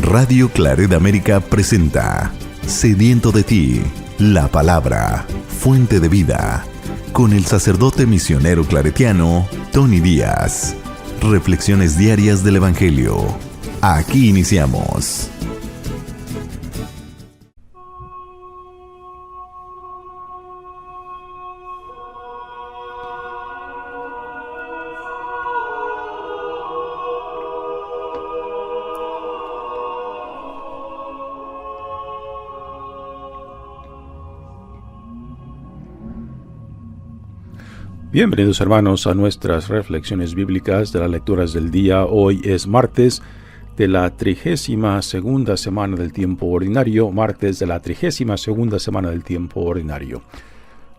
Radio Claret América presenta Sediento de ti, la palabra, fuente de vida, con el sacerdote misionero claretiano Tony Díaz. Reflexiones diarias del Evangelio. Aquí iniciamos. Bienvenidos hermanos a nuestras reflexiones bíblicas de las lecturas del día. Hoy es martes de la 32ª semana del tiempo ordinario,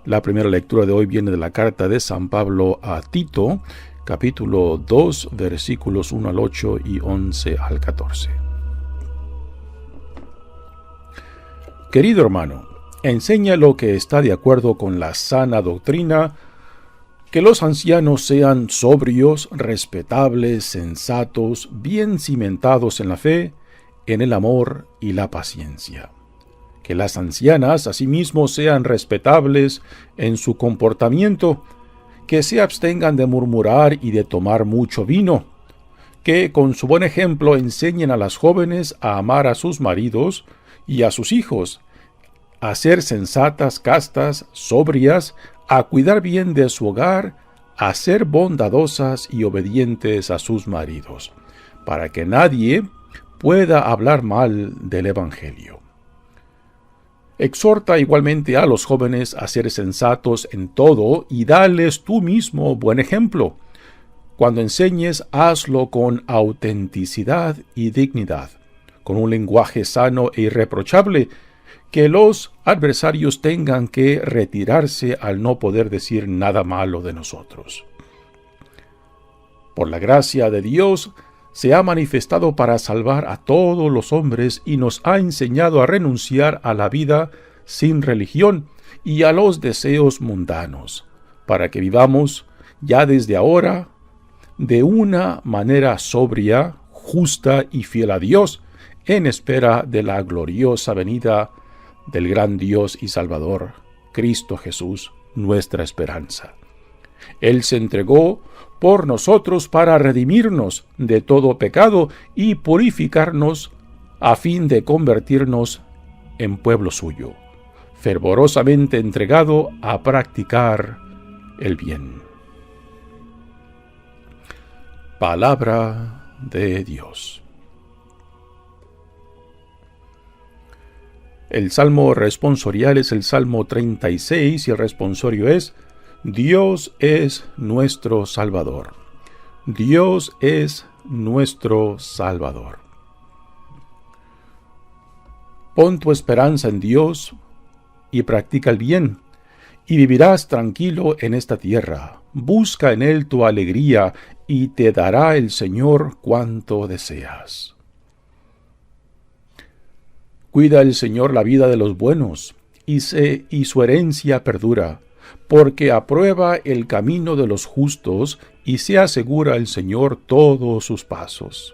La primera lectura de hoy viene de la carta de San Pablo a Tito, capítulo 2, versículos 1 al 8 y 11 al 14. Querido hermano, enseña lo que está de acuerdo con la sana doctrina, que los ancianos sean sobrios, respetables, sensatos, bien cimentados en la fe, en el amor y la paciencia. Que las ancianas asimismo sean respetables en su comportamiento, que se abstengan de murmurar y de tomar mucho vino, que con su buen ejemplo enseñen a las jóvenes a amar a sus maridos y a sus hijos, a ser sensatas, castas, sobrias, a cuidar bien de su hogar, a ser bondadosas y obedientes a sus maridos, para que nadie pueda hablar mal del Evangelio. Exhorta igualmente a los jóvenes a ser sensatos en todo y dales tú mismo buen ejemplo. Cuando enseñes, hazlo con autenticidad y dignidad, con un lenguaje sano e irreprochable, que los adversarios tengan que retirarse al no poder decir nada malo de nosotros. Por la gracia de Dios se ha manifestado para salvar a todos los hombres y nos ha enseñado a renunciar a la vida sin religión y a los deseos mundanos, para que vivamos ya desde ahora de una manera sobria, justa y fiel a Dios, en espera de la gloriosa venida del gran Dios y Salvador, Cristo Jesús, nuestra esperanza. Él se entregó por nosotros para redimirnos de todo pecado y purificarnos a fin de convertirnos en pueblo suyo, fervorosamente entregado a practicar el bien. Palabra de Dios. El salmo responsorial es el Salmo 36 y el responsorio es: Dios es nuestro Salvador. Dios es nuestro Salvador. Pon tu esperanza en Dios y practica el bien, y vivirás tranquilo en esta tierra. Busca en Él tu alegría, y te dará el Señor cuanto deseas. Cuida el Señor la vida de los buenos, y su herencia perdura, porque aprueba el camino de los justos, y se asegura el Señor todos sus pasos.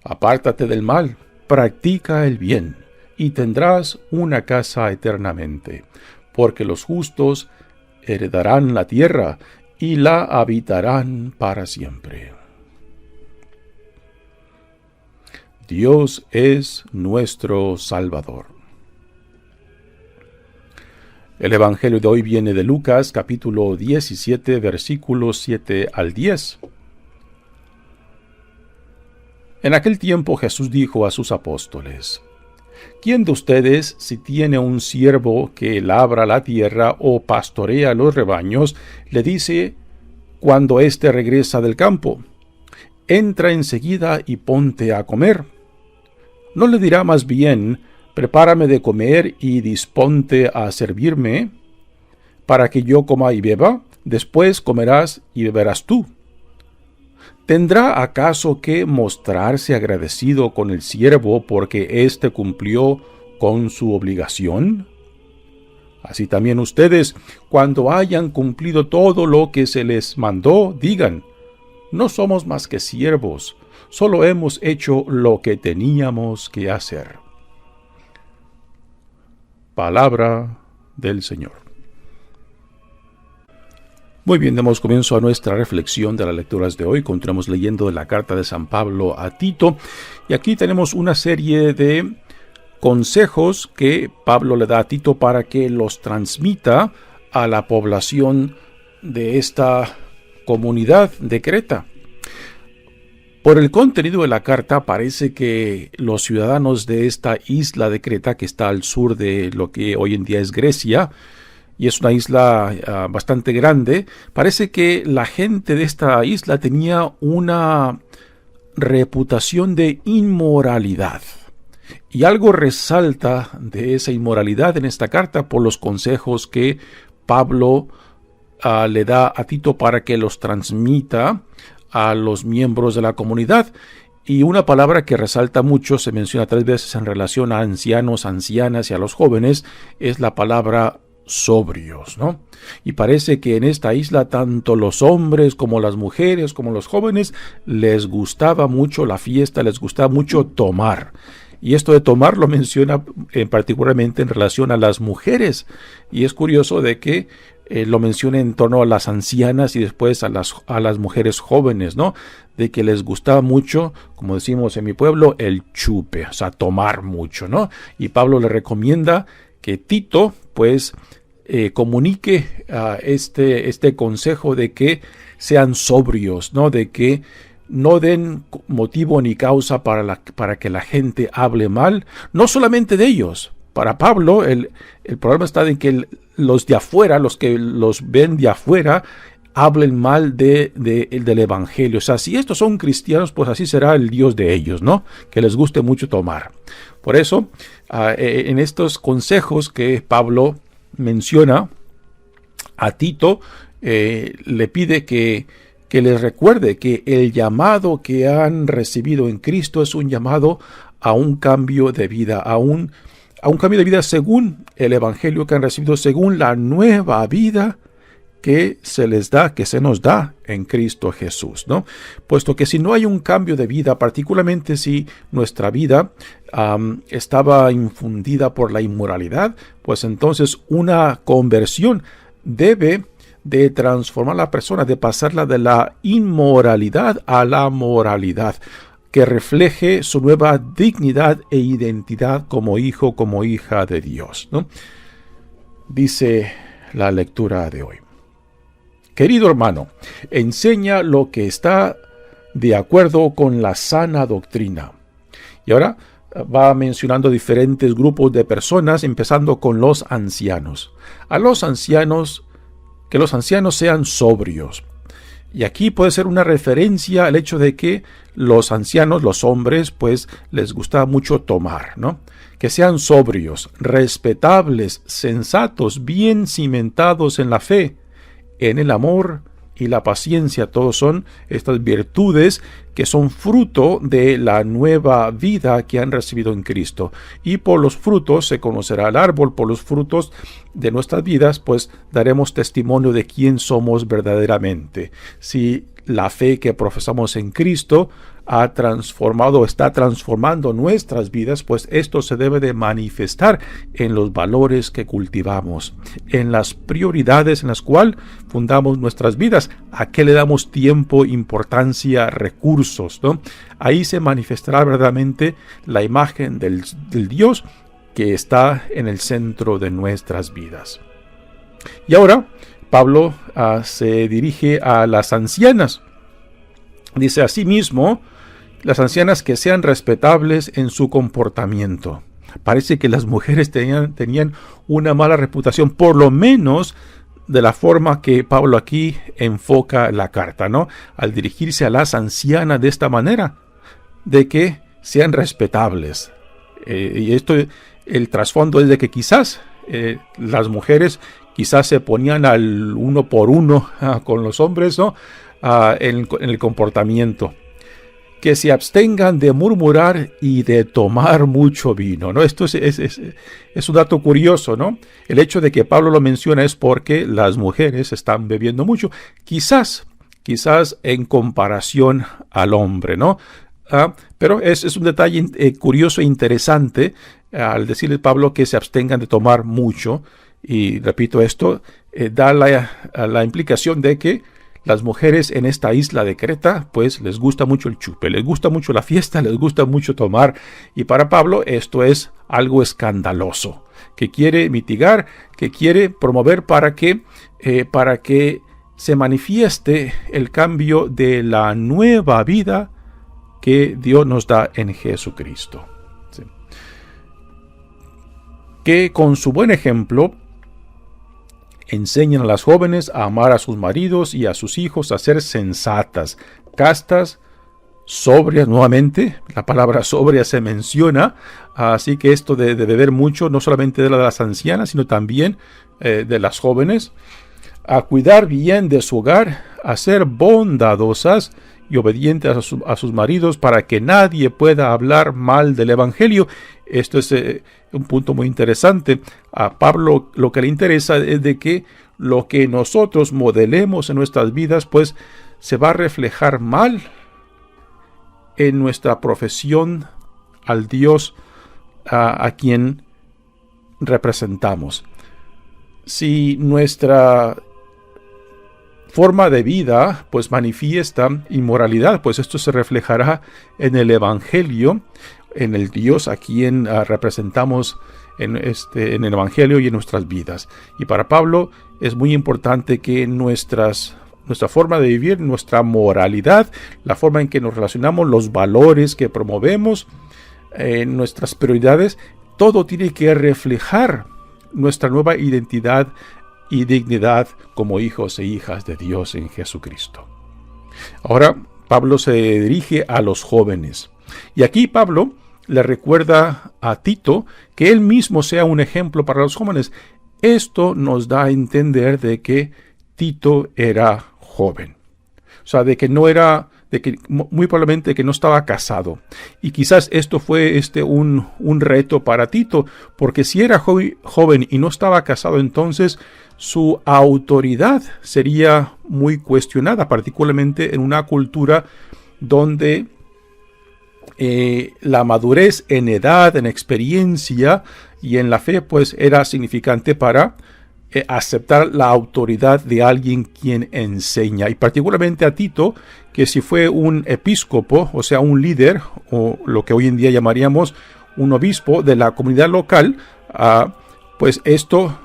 Apártate del mal, practica el bien, y tendrás una casa eternamente, porque los justos heredarán la tierra, y la habitarán para siempre. Dios es nuestro Salvador. El Evangelio de hoy viene de Lucas, capítulo 17, versículos 7 al 10. En aquel tiempo Jesús dijo a sus apóstoles: ¿Quién de ustedes, si tiene un siervo que labra la tierra o pastorea los rebaños, le dice cuando éste regresa del campo: entra enseguida y ponte a comer? ¿No le dirá más bien: prepárame de comer y disponte a servirme, para que yo coma y beba? Después comerás y beberás tú. ¿Tendrá acaso que mostrarse agradecido con el siervo porque éste cumplió con su obligación? Así también ustedes, cuando hayan cumplido todo lo que se les mandó, digan: no somos más que siervos, solo hemos hecho lo que teníamos que hacer. Palabra del Señor. Muy bien, damos comienzo a nuestra reflexión de las lecturas de hoy. Continuamos leyendo la carta de San Pablo a Tito. Y aquí tenemos una serie de consejos que Pablo le da a Tito para que los transmita a la población de esta comunidad de Creta. Por el contenido de la carta parece que los ciudadanos de esta isla de Creta, que está al sur de lo que hoy en día es Grecia, y es una isla bastante grande, parece que la gente de esta isla tenía una reputación de inmoralidad. Y algo resalta de esa inmoralidad en esta carta por los consejos que Pablo le da a Tito para que los transmita a los miembros de la comunidad. Y una palabra que resalta mucho, se menciona 3 veces en relación a ancianos, ancianas y a los jóvenes, es la palabra sobrios, ¿no? Y parece que en esta isla tanto los hombres como las mujeres como los jóvenes les gustaba mucho la fiesta, les gustaba mucho tomar. Y esto de tomar lo menciona particularmente en relación a las mujeres. Y es curioso de que lo menciona en torno a las ancianas y después a las mujeres jóvenes, ¿no? De que les gustaba mucho, como decimos en mi pueblo, el chupe, o sea, tomar mucho, ¿no? Y Pablo le recomienda que Tito, pues, comunique este consejo de que sean sobrios, ¿no? De que no den motivo ni causa para que la gente hable mal, no solamente de ellos. Para Pablo, el problema está en que los de afuera, los que los ven de afuera, hablen mal del Evangelio. O sea, si estos son cristianos, pues así será el Dios de ellos, ¿no? Que les guste mucho tomar. Por eso, en estos consejos que Pablo menciona a Tito, le pide que les recuerde que el llamado que han recibido en Cristo es un llamado a un cambio de vida, a un cambio de vida según el Evangelio que han recibido, según la nueva vida que se les da, que se nos da en Cristo Jesús, ¿no? Puesto que si no hay un cambio de vida, particularmente si nuestra vida estaba infundida por la inmoralidad, pues entonces una conversión debe de transformar a la persona, de pasarla de la inmoralidad a la moralidad, que refleje su nueva dignidad e identidad como hijo, como hija de Dios, ¿no? Dice la lectura de hoy. Querido hermano, enseña lo que está de acuerdo con la sana doctrina. Y ahora va mencionando diferentes grupos de personas, empezando con los ancianos. A los ancianos, que los ancianos sean sobrios. Y aquí puede ser una referencia al hecho de que los ancianos, los hombres, pues les gusta mucho tomar, ¿no? Que sean sobrios, respetables, sensatos, bien cimentados en la fe, en el amor y la paciencia. Todos son estas virtudes que son fruto de la nueva vida que han recibido en Cristo. Y por los frutos se conocerá el árbol, por los frutos de nuestras vidas, pues daremos testimonio de quién somos verdaderamente. Si la fe que profesamos en Cristo está transformando nuestras vidas, pues esto se debe de manifestar en los valores que cultivamos, en las prioridades en las cuales fundamos nuestras vidas, a qué le damos tiempo, importancia, recursos, ¿no? Ahí se manifestará verdaderamente la imagen del Dios que está en el centro de nuestras vidas. Y ahora Pablo se dirige a las ancianas. Dice asimismo, las ancianas que sean respetables en su comportamiento. Parece que las mujeres tenían una mala reputación, por lo menos de la forma que Pablo aquí enfoca la carta, ¿no? Al dirigirse a las ancianas de esta manera, de que sean respetables. Y esto, el trasfondo es de que quizás las mujeres quizás se ponían al uno por uno con los hombres, ¿no? En el comportamiento. Que se abstengan de murmurar y de tomar mucho vino, ¿no? Esto es un dato curioso, ¿no? El hecho de que Pablo lo menciona es porque las mujeres están bebiendo mucho. Quizás quizás en comparación al hombre, ¿no? Pero es un detalle curioso e interesante al decirle Pablo que se abstengan de tomar mucho. Y repito, esto da la implicación de que las mujeres en esta isla de Creta, pues les gusta mucho el chupe, les gusta mucho la fiesta, les gusta mucho tomar. Y para Pablo esto es algo escandaloso, que quiere mitigar, que quiere promover para que se manifieste el cambio de la nueva vida que Dios nos da en Jesucristo. Sí. Que con su buen ejemplo enseñan a las jóvenes a amar a sus maridos y a sus hijos, a ser sensatas, castas, sobrias. Nuevamente, la palabra sobria se menciona, así que esto de beber mucho, no solamente de las ancianas, sino también de las jóvenes, a cuidar bien de su hogar, a ser bondadosas y obedientes a sus maridos para que nadie pueda hablar mal del Evangelio. Esto es un punto muy interesante. A Pablo lo que le interesa es de que lo que nosotros modelemos en nuestras vidas, pues se va a reflejar mal en nuestra profesión al Dios a quien representamos. Si nuestra forma de vida pues manifiesta inmoralidad, pues esto se reflejará en el Evangelio, en el Dios a quien representamos en el Evangelio y en nuestras vidas. Y para Pablo es muy importante que nuestra forma de vivir, nuestra moralidad, la forma en que nos relacionamos, los valores que promovemos, nuestras prioridades, todo tiene que reflejar nuestra nueva identidad y dignidad como hijos e hijas de Dios en Jesucristo. Ahora Pablo se dirige a los jóvenes. Y aquí Pablo le recuerda a Tito que él mismo sea un ejemplo para los jóvenes. Esto nos da a entender de que Tito era joven. O sea, de que muy probablemente que no estaba casado. Y quizás esto fue un reto para Tito, porque si era joven y no estaba casado, entonces su autoridad sería muy cuestionada, particularmente en una cultura donde la madurez en edad, en experiencia y en la fe, pues era significante para aceptar la autoridad de alguien quien enseña. Y particularmente a Tito, que si fue un episcopo, o sea, un líder, o lo que hoy en día llamaríamos un obispo de la comunidad local, pues esto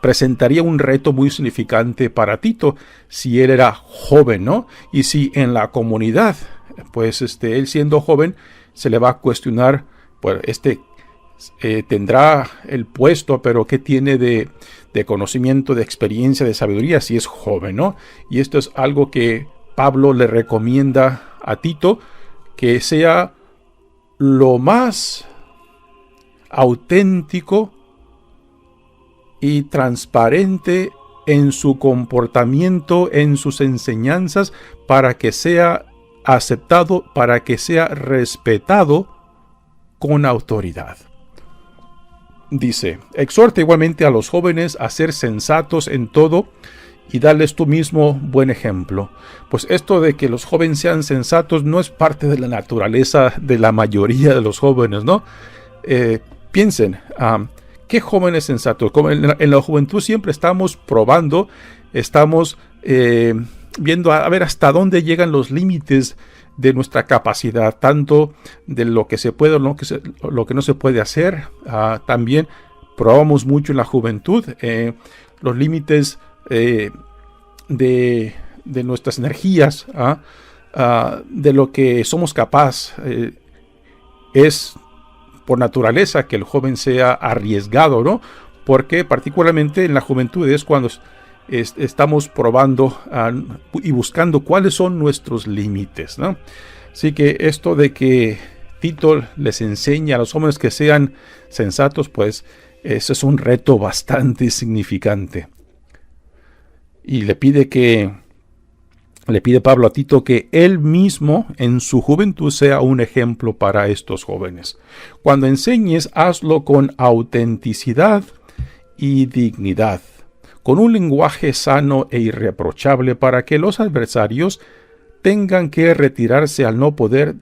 presentaría un reto muy significante para Tito si él era joven, ¿no? Y si en la comunidad, pues él siendo joven, se le va a cuestionar, pues tendrá el puesto, pero ¿qué tiene de conocimiento, de experiencia, de sabiduría si es joven, ¿no? Y esto es algo que Pablo le recomienda a Tito, que sea lo más auténtico y transparente en su comportamiento, en sus enseñanzas, para que sea aceptado, para que sea respetado con autoridad. Dice, exhorta igualmente a los jóvenes a ser sensatos en todo y darles tú mismo buen ejemplo. Pues esto de que los jóvenes sean sensatos no es parte de la naturaleza de la mayoría de los jóvenes, ¿no? Piensen, ¿qué jóvenes sensatos? Como en la juventud siempre estamos probando, estamos viendo a ver hasta dónde llegan los límites de nuestra capacidad, tanto de lo que se puede o lo que no se puede hacer. También probamos mucho en la juventud los límites de nuestras energías, de lo que somos capaces. Es por naturaleza que el joven sea arriesgado, ¿no? Porque particularmente en la juventud es cuando estamos probando y buscando cuáles son nuestros límites, ¿no? Así que esto de que Tito les enseña a los jóvenes que sean sensatos, pues eso es un reto bastante significante. Y le pide Pablo a Tito que él mismo en su juventud sea un ejemplo para estos jóvenes. Cuando enseñes, hazlo con autenticidad y dignidad, con un lenguaje sano e irreprochable para que los adversarios tengan que retirarse al no poder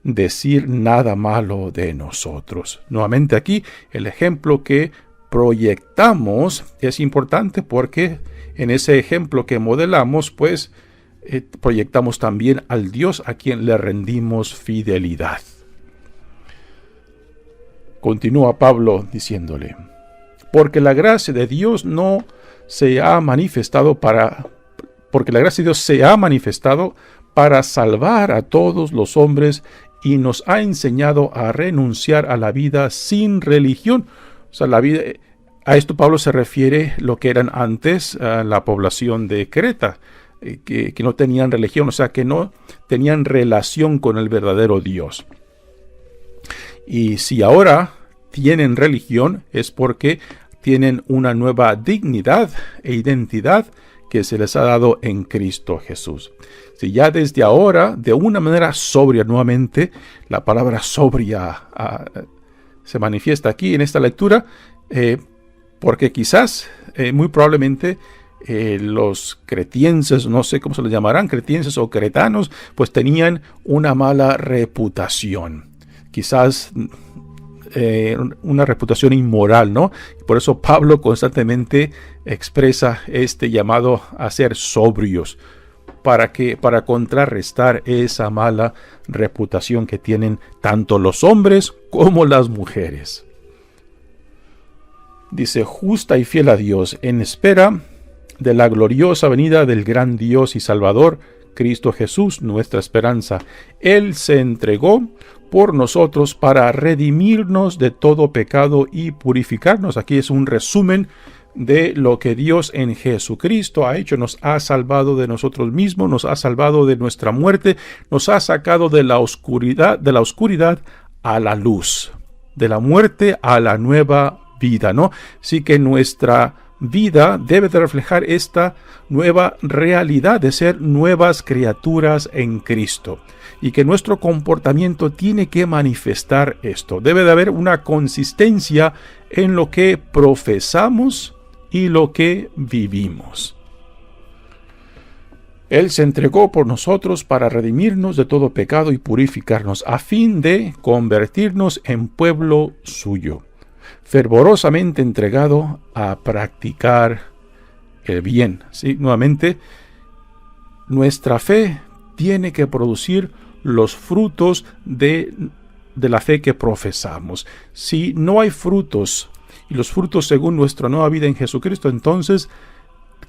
decir nada malo de nosotros. Nuevamente aquí el ejemplo que proyectamos es importante porque en ese ejemplo que modelamos, pues proyectamos también al Dios a quien le rendimos fidelidad. Continúa Pablo diciéndole: porque la gracia de Dios se ha manifestado para salvar a todos los hombres y nos ha enseñado a renunciar a la vida sin religión. O sea, a esto Pablo se refiere lo que eran antes la población de Creta, que no tenían religión, o sea, que no tenían relación con el verdadero Dios. Y si ahora tienen religión es porque tienen una nueva dignidad e identidad que se les ha dado en Cristo Jesús. Si ya desde ahora, de una manera sobria, nuevamente, la palabra sobria se manifiesta aquí en esta lectura, porque quizás, muy probablemente, los cretienses, no sé cómo se les llamarán, cretienses o cretanos, pues tenían una mala reputación. Quizás una reputación inmoral, ¿no? Por eso Pablo constantemente expresa este llamado a ser sobrios, para contrarrestar esa mala reputación que tienen tanto los hombres como las mujeres. Dice: justa y fiel a Dios, en espera de la gloriosa venida del gran Dios y Salvador, Cristo Jesús, nuestra esperanza. Él se entregó por nosotros para redimirnos de todo pecado y purificarnos. Aquí es un resumen de lo que Dios en Jesucristo ha hecho. Nos ha salvado de nosotros mismos, nos ha salvado de nuestra muerte, nos ha sacado de la oscuridad a la luz, de la muerte a la nueva vida, ¿no? Así que nuestra vida debe de reflejar esta nueva realidad de ser nuevas criaturas en Cristo, y que nuestro comportamiento tiene que manifestar esto. Debe de haber una consistencia en lo que profesamos y lo que vivimos. Él se entregó por nosotros para redimirnos de todo pecado y purificarnos, a fin de convertirnos en pueblo suyo, fervorosamente entregado a practicar el bien. ¿Sí? Nuevamente, nuestra fe tiene que producir los frutos de la fe que profesamos. Si no hay frutos, y los frutos según nuestra nueva vida en Jesucristo, entonces,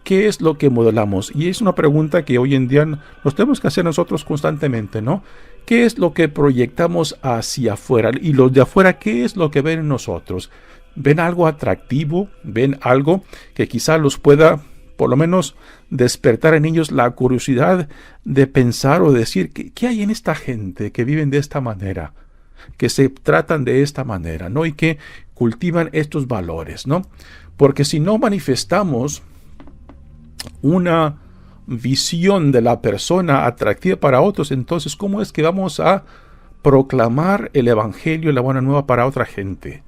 ¿qué es lo que modelamos? Y es una pregunta que hoy en día nos tenemos que hacer nosotros constantemente, ¿no? ¿Qué es lo que proyectamos hacia afuera? Y los de afuera, ¿qué es lo que ven en nosotros? ¿Ven algo atractivo? ¿Ven algo que quizá los pueda, por lo menos, despertar en ellos la curiosidad de pensar o decir, ¿qué hay en esta gente que viven de esta manera? Que se tratan de esta manera, ¿no? Y que cultivan estos valores, ¿no? Porque si no manifestamos una visión de la persona atractiva para otros, entonces, ¿cómo es que vamos a proclamar el evangelio y la buena nueva para otra gente?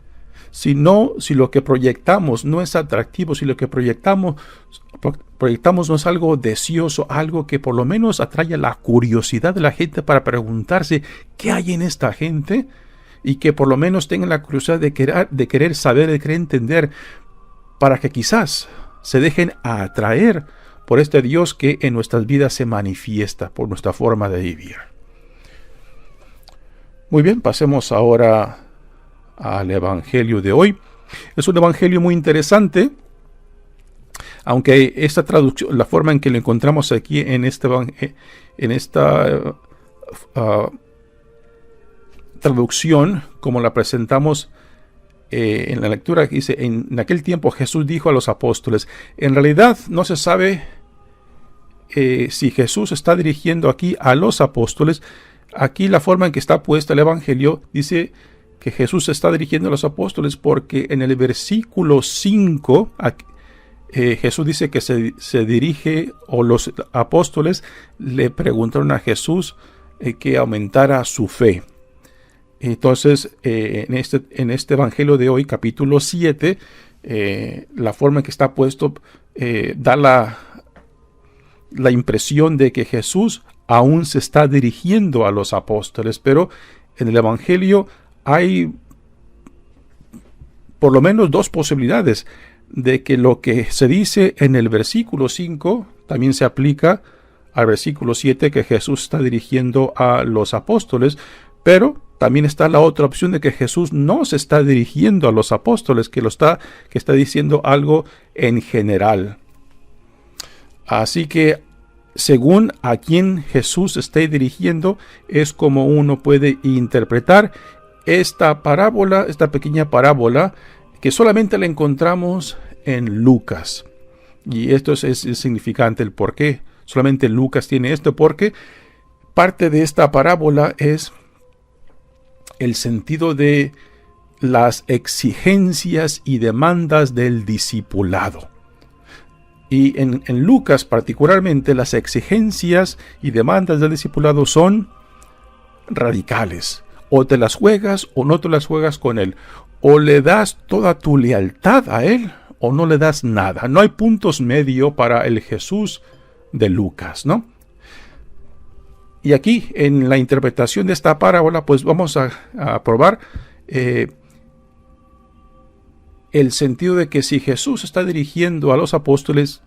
Si lo que proyectamos no es atractivo, si lo que proyectamos no es algo deseoso, algo que por lo menos atraiga la curiosidad de la gente para preguntarse qué hay en esta gente, y que por lo menos tengan la curiosidad de querer saber, de querer entender, para que quizás se dejen atraer por este Dios que en nuestras vidas se manifiesta por nuestra forma de vivir. Muy bien, pasemos ahora al evangelio de hoy. Es un evangelio muy interesante, aunque esta traducción, la forma en que lo encontramos aquí en esta traducción, como la presentamos en la lectura, que dice: en aquel tiempo Jesús dijo a los apóstoles. En realidad no se sabe si Jesús está dirigiendo aquí a los apóstoles. Aquí la forma en que está puesta el evangelio dice que Jesús se está dirigiendo a los apóstoles, porque en el versículo 5 Jesús dice que se dirige, o los apóstoles le preguntaron a Jesús que aumentara su fe. Entonces, en este evangelio de hoy, capítulo 7, la forma en que está puesto da la impresión de que Jesús aún se está dirigiendo a los apóstoles, pero en el Evangelio hay por lo menos dos posibilidades de que lo que se dice en el versículo 5 también se aplica al versículo 7, que Jesús está dirigiendo a los apóstoles, pero también está la otra opción de que Jesús no se está dirigiendo a los apóstoles, que está diciendo algo en general. Así que según a quién Jesús esté dirigiendo, es como uno puede interpretar esta parábola, esta pequeña parábola, que solamente la encontramos en Lucas. Y esto es significante el por qué. Solamente Lucas tiene esto, porque parte de esta parábola es el sentido de las exigencias y demandas del discipulado. Y en Lucas particularmente las exigencias y demandas del discipulado son radicales. O te las juegas o no te las juegas con él. O le das toda tu lealtad a él o no le das nada. No hay puntos medio para el Jesús de Lucas, ¿no? Y aquí en la interpretación de esta parábola, pues vamos a probar el sentido de que si Jesús está dirigiendo a los apóstoles,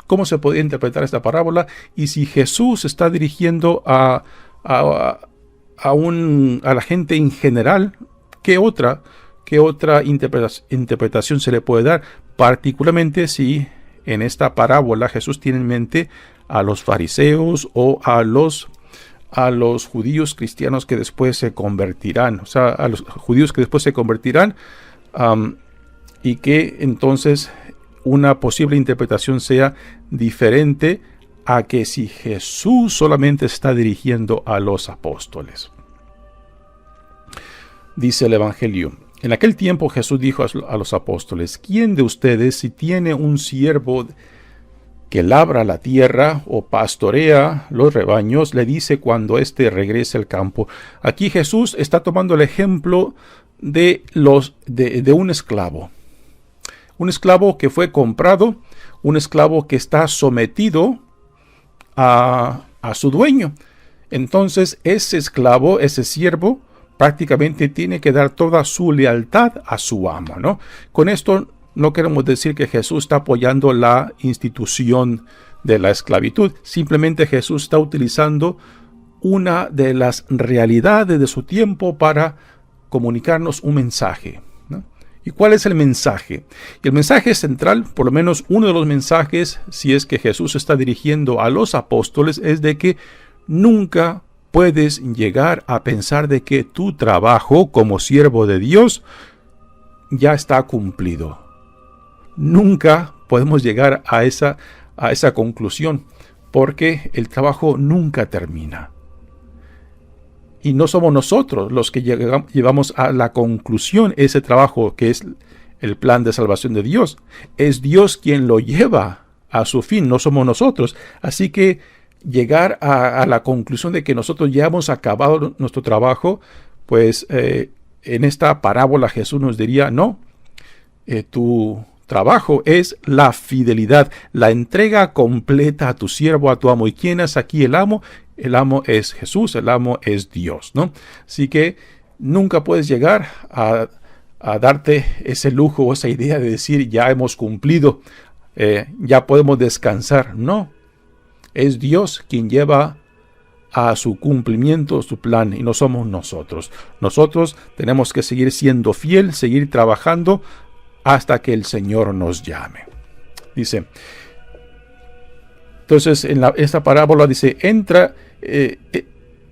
¿cómo se podría interpretar esta parábola? Y si Jesús está dirigiendo a la gente en general, ¿qué otra interpretación se le puede dar? Particularmente si en esta parábola Jesús tiene en mente a los fariseos o a los judíos cristianos que después se convertirán, o sea, a los judíos que después se convertirán, y que entonces una posible interpretación sea diferente a que si Jesús solamente está dirigiendo a los apóstoles. Dice el Evangelio: en aquel tiempo Jesús dijo a los apóstoles: ¿quién de ustedes, si tiene un siervo que labra la tierra o pastorea los rebaños, le dice cuando éste regrese al campo? Aquí Jesús está tomando el ejemplo de un esclavo. Un esclavo que fue comprado, un esclavo que está sometido a su dueño. Entonces ese esclavo, ese siervo, prácticamente tiene que dar toda su lealtad a su amo, ¿no? Con esto no queremos decir que Jesús está apoyando la institución de la esclavitud. Simplemente Jesús está utilizando una de las realidades de su tiempo para comunicarnos un mensaje, ¿no? ¿Y cuál es el mensaje? Y el mensaje central, por lo menos uno de los mensajes, si es que Jesús está dirigiendo a los apóstoles, es de que nunca puedes llegar a pensar de que tu trabajo como siervo de Dios ya está cumplido. Nunca podemos llegar a esa conclusión, porque el trabajo nunca termina. Y no somos nosotros los que llevamos a la conclusión ese trabajo que es el plan de salvación de Dios. Es Dios quien lo lleva a su fin, no somos nosotros. Así que llegar a la conclusión de que nosotros ya hemos acabado nuestro trabajo, pues en esta parábola Jesús nos diría: no, tu trabajo es la fidelidad, la entrega completa a tu siervo, a tu amo. ¿Y quién es aquí el amo? El amo es Jesús, el amo es Dios, ¿no? Así que nunca puedes llegar a darte ese lujo o esa idea de decir: ya hemos cumplido, ya podemos descansar. No, es Dios quien lleva a su cumplimiento su plan y no somos nosotros. Nosotros tenemos que seguir siendo fiel, seguir trabajando hasta que el Señor nos llame. Dice, entonces en esta parábola dice,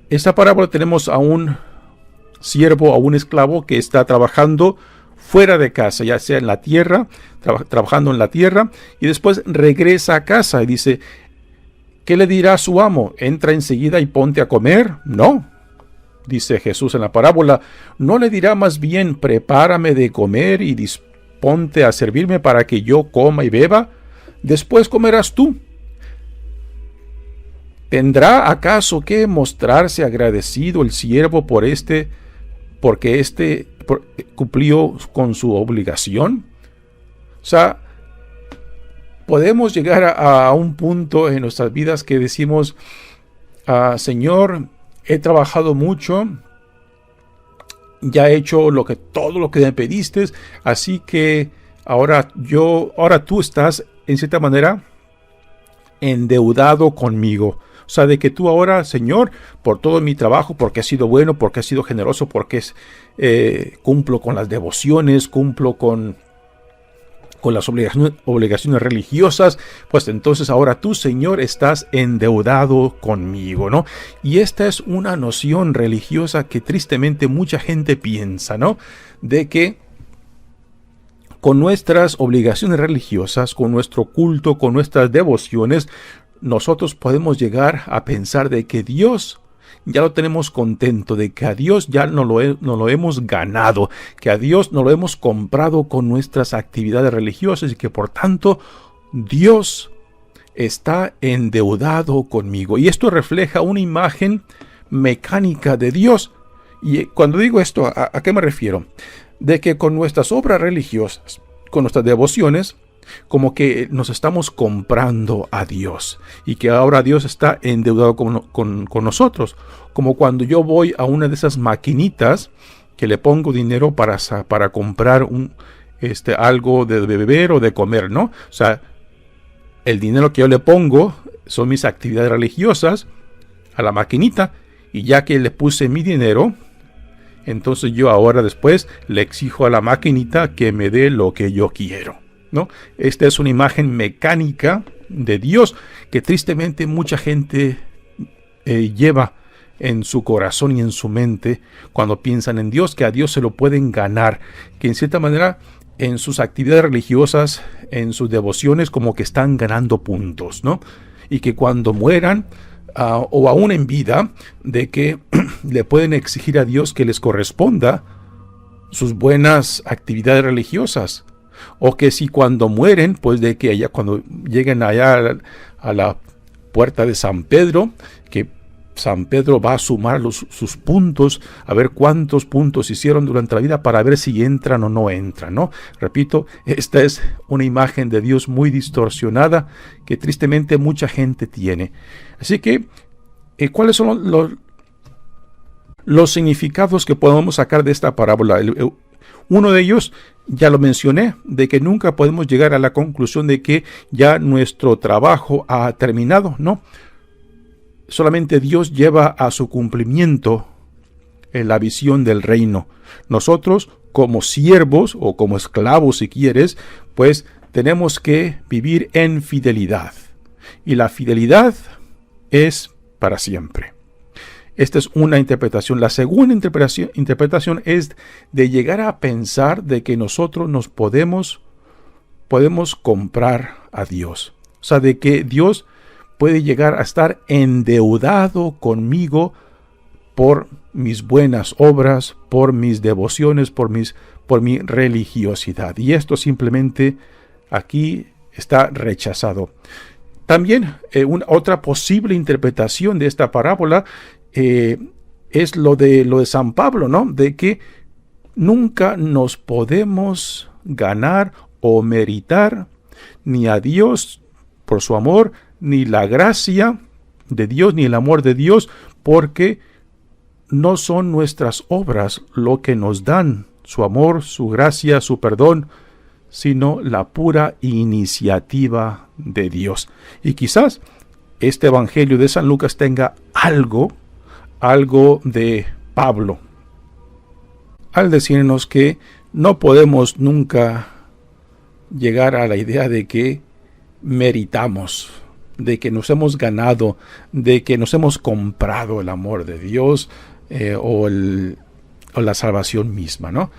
esta parábola tenemos a un siervo, a un esclavo que está trabajando fuera de casa, ya sea en la tierra, trabajando en la tierra, y después regresa a casa y dice, ¿qué le dirá a su amo? ¿Entra enseguida y ponte a comer? No, dice Jesús en la parábola. ¿No le dirá más bien, prepárame de comer y disponte a servirme para que yo coma y beba? Después comerás tú. ¿Tendrá acaso que mostrarse agradecido el siervo porque cumplió con su obligación? O sea, podemos llegar a un punto en nuestras vidas que decimos, Señor, he trabajado mucho, ya he hecho todo lo que me pediste, así que ahora tú estás en cierta manera endeudado conmigo. O sea, de que tú ahora, Señor, por todo mi trabajo, porque has sido bueno, porque has sido generoso, porque cumplo con las devociones, cumplo con las obligaciones religiosas, pues entonces ahora tú, Señor, estás endeudado conmigo, ¿no? Y esta es una noción religiosa que tristemente mucha gente piensa, ¿no? De que con nuestras obligaciones religiosas, con nuestro culto, con nuestras devociones, nosotros podemos llegar a pensar de que Dios ya lo tenemos contento, de que a Dios ya no lo hemos ganado, que a Dios no lo hemos comprado con nuestras actividades religiosas y que por tanto Dios está endeudado conmigo. Y esto refleja una imagen mecánica de Dios. Y cuando digo esto, ¿a qué me refiero? De que con nuestras obras religiosas, con nuestras devociones, como que nos estamos comprando a Dios y que ahora Dios está endeudado con nosotros, como cuando yo voy a una de esas maquinitas que le pongo dinero para comprar algo de beber o de comer, ¿no? O sea, el dinero que yo le pongo son mis actividades religiosas a la maquinita, y ya que le puse mi dinero, entonces yo ahora después le exijo a la maquinita que me dé lo que yo quiero, ¿no? Esta es una imagen mecánica de Dios que tristemente mucha gente lleva en su corazón y en su mente cuando piensan en Dios, que a Dios se lo pueden ganar, que en cierta manera en sus actividades religiosas, en sus devociones, como que están ganando puntos, ¿no? Y que cuando mueran o aún en vida, de que le pueden exigir a Dios que les corresponda sus buenas actividades religiosas. O que si cuando mueren, pues de que allá cuando lleguen allá a la puerta de San Pedro, que San Pedro va a sumar sus puntos, a ver cuántos puntos hicieron durante la vida para ver si entran o no entran, ¿no? Repito, esta es una imagen de Dios muy distorsionada que tristemente mucha gente tiene. Así que, ¿cuáles son los significados que podemos sacar de esta parábola? Uno de ellos, ya lo mencioné, de que nunca podemos llegar a la conclusión de que ya nuestro trabajo ha terminado, ¿no? Solamente Dios lleva a su cumplimiento en la visión del reino. Nosotros, como siervos o como esclavos, si quieres, pues tenemos que vivir en fidelidad. Y la fidelidad es para siempre. Esta es una interpretación. La segunda interpretación es de llegar a pensar de que nosotros nos podemos comprar a Dios. O sea, de que Dios puede llegar a estar endeudado conmigo por mis buenas obras, por mis devociones, por mi religiosidad. Y esto simplemente aquí está rechazado. También otra posible interpretación de esta parábola es lo de San Pablo, ¿no? De que nunca nos podemos ganar o meritar ni a Dios por su amor, ni la gracia de Dios, ni el amor de Dios, porque no son nuestras obras lo que nos dan su amor, su gracia, su perdón, sino la pura iniciativa de Dios. Y quizás este Evangelio de San Lucas tenga algo de Pablo, al decirnos que no podemos nunca llegar a la idea de que meritamos, de que nos hemos ganado, de que nos hemos comprado el amor de Dios o la salvación misma, ¿no?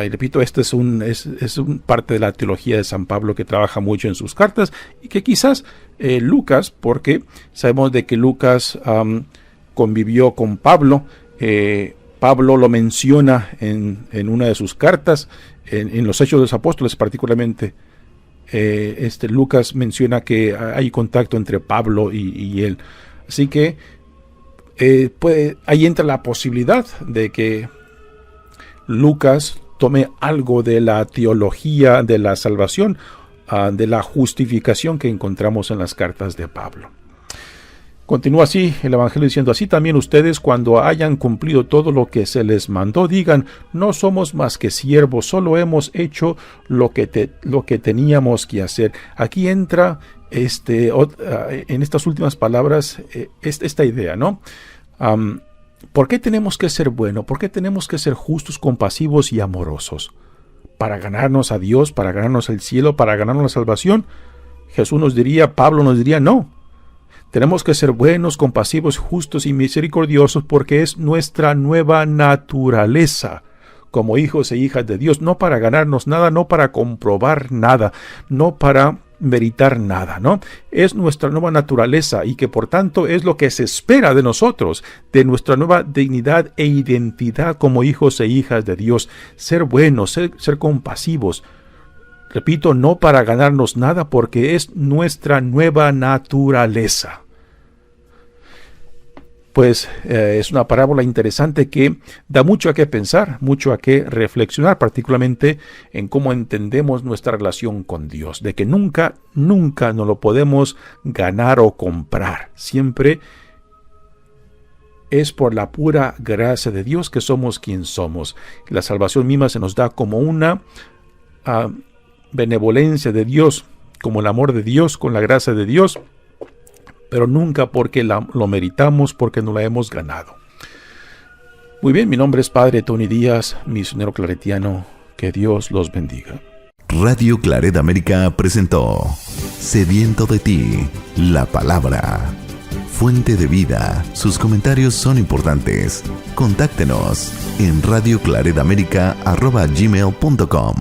Y repito, esto es un parte de la teología de San Pablo que trabaja mucho en sus cartas y que quizás Lucas, porque sabemos de que Lucas convivió con Pablo. Pablo lo menciona en una de sus cartas, en los Hechos de los Apóstoles particularmente. Lucas menciona que hay contacto entre Pablo y él. Así que ahí entra la posibilidad de que Lucas tome algo de la teología de la salvación de la justificación que encontramos en las cartas de Pablo. Continúa así el Evangelio diciendo: así también ustedes, cuando hayan cumplido todo lo que se les mandó, digan: no somos más que siervos, solo hemos hecho lo que teníamos que hacer. Aquí entra en estas últimas palabras esta idea, ¿no? ¿Por qué tenemos que ser buenos? ¿Por qué tenemos que ser justos, compasivos y amorosos? ¿Para ganarnos a Dios? ¿Para ganarnos el cielo? ¿Para ganarnos la salvación? Pablo nos diría, no. Tenemos que ser buenos, compasivos, justos y misericordiosos porque es nuestra nueva naturaleza como hijos e hijas de Dios, no para ganarnos nada, no para comprobar nada, no para meritar nada, ¿no? Es nuestra nueva naturaleza y que por tanto es lo que se espera de nosotros, de nuestra nueva dignidad e identidad como hijos e hijas de Dios. Ser buenos, ser compasivos. Repito, no para ganarnos nada porque es nuestra nueva naturaleza. Pues es una parábola interesante que da mucho a qué pensar, mucho a qué reflexionar, particularmente en cómo entendemos nuestra relación con Dios, de que nunca nos lo podemos ganar o comprar. Siempre es por la pura gracia de Dios que somos quien somos. La salvación misma se nos da como una benevolencia de Dios, como el amor de Dios, con la gracia de Dios, pero nunca porque lo meritamos, porque no la hemos ganado. Muy bien, mi nombre es Padre Tony Díaz, misionero claretiano. Que Dios los bendiga. Radio Claret América presentó Sediento de ti, la palabra. Fuente de vida. Sus comentarios son importantes. Contáctenos en radioclaretamerica@gmail.com.